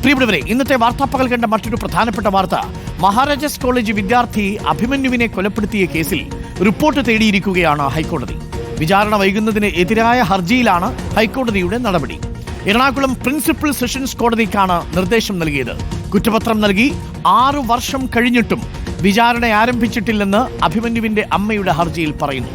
പ്രിയപ്പെട്ടവരെ, ഇന്നത്തെ വാർത്താപ്പകൽ കണ്ട മറ്റൊരു പ്രധാനപ്പെട്ട വാർത്ത, മഹാരാജാസ് കോളേജ് വിദ്യാർത്ഥി അഭിമന്യുവിനെ കൊലപ്പെടുത്തിയ കേസിൽ റിപ്പോർട്ട് തേടിയിരിക്കുകയാണ് ഹൈക്കോടതി. വിചാരണ വൈകുന്നതിന് എതിരായ ഹർജിയിലാണ് ഹൈക്കോടതിയുടെ നടപടി. എറണാകുളം പ്രിൻസിപ്പൽ സെഷൻസ് കോടതിക്കാണ് നിർദ്ദേശം നൽകിയത്. കുറ്റപത്രം നൽകി 6 വർഷം കഴിഞ്ഞിട്ടും വിചാരണ ആരംഭിച്ചിട്ടില്ലെന്ന് അഭിമന്യുവിന്റെ അമ്മയുടെ ഹർജിയിൽ പറയുന്നു.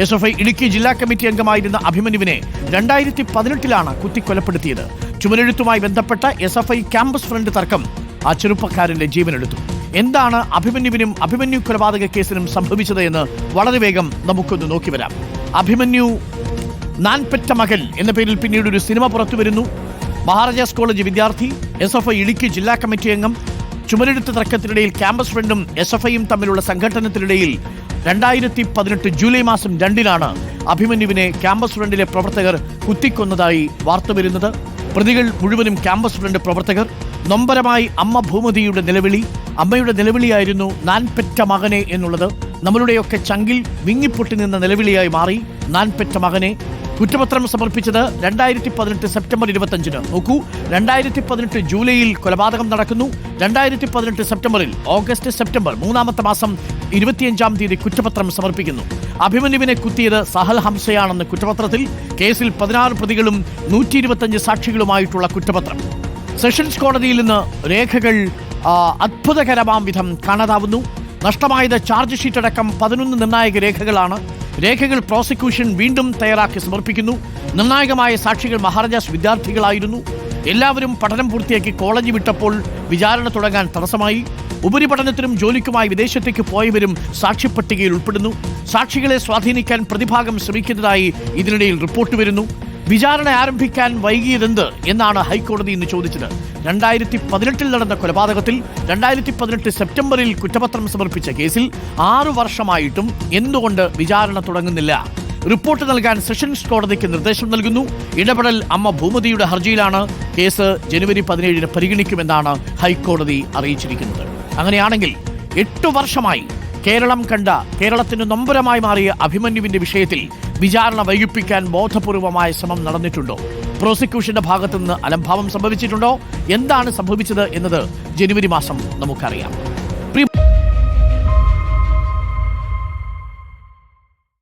SFI ഇടുക്കി ജില്ലാ കമ്മിറ്റി അംഗമായിരുന്ന അഭിമന്യുവിനെ 2018 കുത്തിക്കൊലപ്പെടുത്തിയത്. ചുമരെഴുത്തുമായി ബന്ധപ്പെട്ട SFI ക്യാമ്പസ് ഫ്രണ്ട് തർക്കം ആ ചെറുപ്പക്കാരന്റെ ജീവനെടുത്തു. എന്താണ് അഭിമന്യുവിനും അഭിമന്യു കൊലപാതക കേസിനും സംഭവിച്ചത് എന്ന് വളരെ വേഗം നമുക്കൊന്ന് നോക്കി വരാം. അഭിമന്യു നാൻപെറ്റ മകൻ എന്ന പേരിൽ പിന്നീട് ഒരു സിനിമ പുറത്തു വരുന്നു. മഹാരാജാസ് കോളേജ് വിദ്യാർത്ഥി, SFI ഇടുക്കി ജില്ലാ കമ്മിറ്റി അംഗം. ചുമരെഴുത്ത് തർക്കത്തിനിടയിൽ ക്യാമ്പസ് ഫ്രണ്ടും SFIയും തമ്മിലുള്ള സംഘട്ടനത്തിനിടയിൽ 2018 ജൂലൈ മാസം 2 അഭിമന്യുവിനെ ക്യാമ്പസ് ഫ്രണ്ടിലെ പ്രവർത്തകർ കുത്തിക്കൊന്നതായി വാർത്ത വരുന്നത്. പ്രതികൾ മുഴുവനും ക്യാമ്പസ് ഫ്രണ്ട് പ്രവർത്തകർ. നൊമ്പരമായി അമ്മ ഭൂമതിയുടെ നിലവിളി, അമ്മയുടെ നിലവിളിയായിരുന്നു നാൻപെറ്റ മകനെ എന്നുള്ളത്. നമ്മളുടെയൊക്കെ ചങ്കിൽ വിങ്ങിപ്പൊട്ടി നിന്ന നിലവിളിയായി മാറി നാൻപെറ്റ മകനെ. കുറ്റപത്രം സമർപ്പിച്ചത് 2018 സെപ്റ്റംബർ 25. നോക്കൂ, 2018 ജൂലൈയിൽ കൊലപാതകം നടക്കുന്നു. 2018 സെപ്റ്റംബറിൽ സെപ്റ്റംബർ 3-ാമത്തെ മാസം 25-ാം തീയതി കുറ്റപത്രം സമർപ്പിക്കുന്നു. അഭിമന്യുവിനെ കുത്തിയത് സഹൽ ഹംസയാണെന്ന് കുറ്റപത്രത്തിൽ. കേസിൽ 16 പ്രതികളും 125 സാക്ഷികളുമായിട്ടുള്ള കുറ്റപത്രം. സെഷൻസ് കോടതിയിൽ നിന്ന് രേഖകൾ അത്ഭുതകരമാം വിധം കാണാതാവുന്നു. നഷ്ടമായത് ചാർജ് ഷീറ്റ് അടക്കം 11 നിർണായക രേഖകളാണ്. രേഖകൾ പ്രോസിക്യൂഷൻ വീണ്ടും തയ്യാറാക്കി സമർപ്പിക്കുന്നു. നിർണായകമായ സാക്ഷികൾ മഹാരാജാസ് വിദ്യാർത്ഥികളായിരുന്നു. എല്ലാവരും പഠനം പൂർത്തിയാക്കി കോളേജ് വിട്ടപ്പോൾ വിചാരണ തുടങ്ങാൻ തടസ്സമായി. ഉപരിപഠനത്തിനും ജോലിക്കുമായി വിദേശത്തേക്ക് പോയവരും സാക്ഷിപ്പട്ടികയിൽ ഉൾപ്പെടുന്നു. സാക്ഷികളെ സ്വാധീനിക്കാൻ പ്രതിഭാഗം ശ്രമിക്കുന്നതായി ഇതിനിടയിൽ റിപ്പോർട്ട് വരുന്നു. വിചാരണ ആരംഭിക്കാൻ വൈകിയതെന്ത് എന്നാണ് ഹൈക്കോടതി ഇന്ന് ചോദിച്ചത്. 2018 നടന്ന കൊലപാതകത്തിൽ 2018 സെപ്റ്റംബറിൽ കുറ്റപത്രം സമർപ്പിച്ച കേസിൽ 6 വർഷമായിട്ടും എന്തുകൊണ്ട് വിചാരണ തുടങ്ങുന്നില്ല? റിപ്പോർട്ട് നൽകാൻ സെഷൻസ് കോടതിക്ക് നിർദ്ദേശം നൽകുന്നു. ഇടപെടൽ അമ്മ ഭൂമതിയുടെ ഹർജിയിലാണ്. കേസ് ജനുവരി 17 പരിഗണിക്കുമെന്നാണ് ഹൈക്കോടതി അറിയിച്ചിരിക്കുന്നത്. അങ്ങനെയാണെങ്കിൽ 8 വർഷമായി കേരളത്തിന് നൊമ്പരമായി മാറിയ അഭിമന്യുവിന്റെ വിഷയത്തിൽ വിചാരണ വൈകിപ്പിക്കാൻ ബോധപൂർവമായ ശ്രമം നടന്നിട്ടുണ്ടോ? പ്രോസിക്യൂഷന്റെ ഭാഗത്തുനിന്ന് അലംഭാവം സംഭവിച്ചിട്ടുണ്ടോ? എന്താണ് സംഭവിച്ചത് എന്നത് ജനുവരി മാസം നമുക്കറിയാം.